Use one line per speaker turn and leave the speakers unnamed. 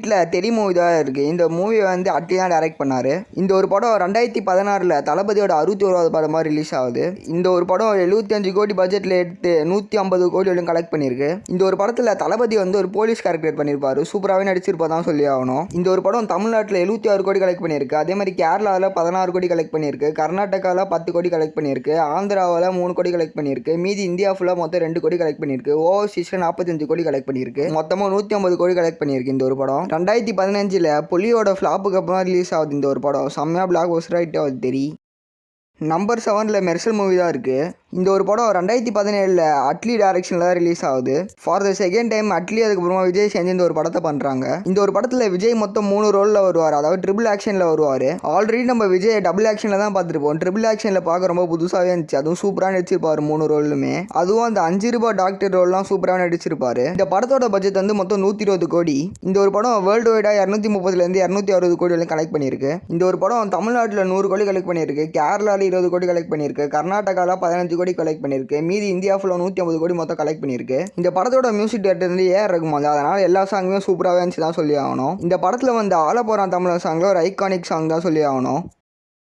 வீட்டில் தெரி மூவி தான் இருக்குது. இந்த மூவியை வந்து அட்லி தான் டைரக்ட் பண்ணார். இந்த ஒரு படம் 2016 தளபதியோட 61வது படமாக ரிலீஸ் ஆகுது. இந்த ஒரு படம் 75 கோடி பட்ஜெட்டில் எடுத்து 150 கோடி வரையும் கலெக்ட் பண்ணியிருக்கு. இந்த ஒரு படத்தில் தளபதி வந்து ஒரு போலீஸ் கேரக்டர் பண்ணியிருப்பாரு. சூப்பராகவே நடிச்சிருப்பா தான் சொல்லி ஆகணும். இந்த ஒரு படம் தமிழ்நாட்டில் 76 கோடி கலெக்ட் பண்ணியிருக்கு. அதே மாதிரி கேரளாவில் 16 கோடி கலெக்ட் பண்ணியிருக்கு. கர்நாடகாவில் 10 கோடி கலெக்ட் பண்ணியிருக்கு. ஆந்திராவில் 3 கோடி கலெக்ட் பண்ணியிருக்கு. மீதி இந்தியா ஃபுல்லாக மொத்தம் 2 கோடி கலெக்ட் பண்ணியிருக்கு. ஓவர்சீஸில் 45 கோடி கலெக்ட் பண்ணியிருக்கு. மொத்தமாக 150 கோடி கலெக்ட் பண்ணியிருக்கு இந்த ஒரு படம். 2015 புலியோட ஃப்ளாப்புக்கு அப்புறம் ரிலீஸ் ஆகுது இந்த ஒரு படம். செம்மையாக பிளாக் பஸ்டர் ஆகிட்டு ஆகுது தெரி. நம்பர் 7 மெர்சல் மூவி தான் இருக்குது. இந்த ஒரு படம் 2017 அட்லி டைரக்ஷனில் தான் ரிலீஸ் ஆகுது. For the second time Atlee அதுக்கப்புறமா விஜய் சேர்ந்து இந்த ஒரு படத்தை பண்ணுறாங்க. இந்த ஒரு படத்தில் விஜய் மொத்தம் 3 ரோலில் வருவார். அதாவது ட்ரிபிள் ஆக்ஷனில் வருவார். ஆல்ரெடி நம்ம விஜய் டபுள் ஆக்ஷனில் தான் பார்த்துருப்போம். ட்ரிபிள் ஆக்ஷனில் பார்க்க ரொம்ப புதுசாகவே இருந்துச்சு. அதுவும் சூப்பராக நடிச்சிருப்பார் 3 ரோலுமே. அதுவும் அந்த 5 ரூபாய் டாக்டர் ரோல்லாம் சூப்பராக நடிச்சிருப்பார். இந்த படத்தோட பட்ஜெட் வந்து மொத்தம் 120 கோடி. இந்த ஒரு படம் வேர்ல்டு வைடாக 230 260 கோடி வரைக்கும் கலெக்ட் பண்ணியிருக்கு. இந்த ஒரு படம் தமிழ்நாட்டில் 100 கோடி கலெக்ட் பண்ணியிருக்கு. கேரளாவில் 20 கோடி கலெக்ட் பண்ணியிருக்கு. கர்நாடகாவில் 15 கோடி கலெக்ட் பண்ணியிருக்கு. மீதி இந்தியா ஃபுல்லாக 150 கோடி மொத்தம் கலெக்ட் பண்ணியிருக்கு. இந்த படத்தோட மியூசிக் டேரக்டர் வந்து ஏஆர் ரகுமான். அதனால் எல்லா சாங்குமே சூப்பராகவே இருந்துச்சு தான் சொல்லி ஆகணும். இந்த படத்தில் வந்து ஆள போகிறான் தமிழ் சாங்கில் ஒரு ஐகானிக் சாங் தான் சொல்லி ஆகணும்.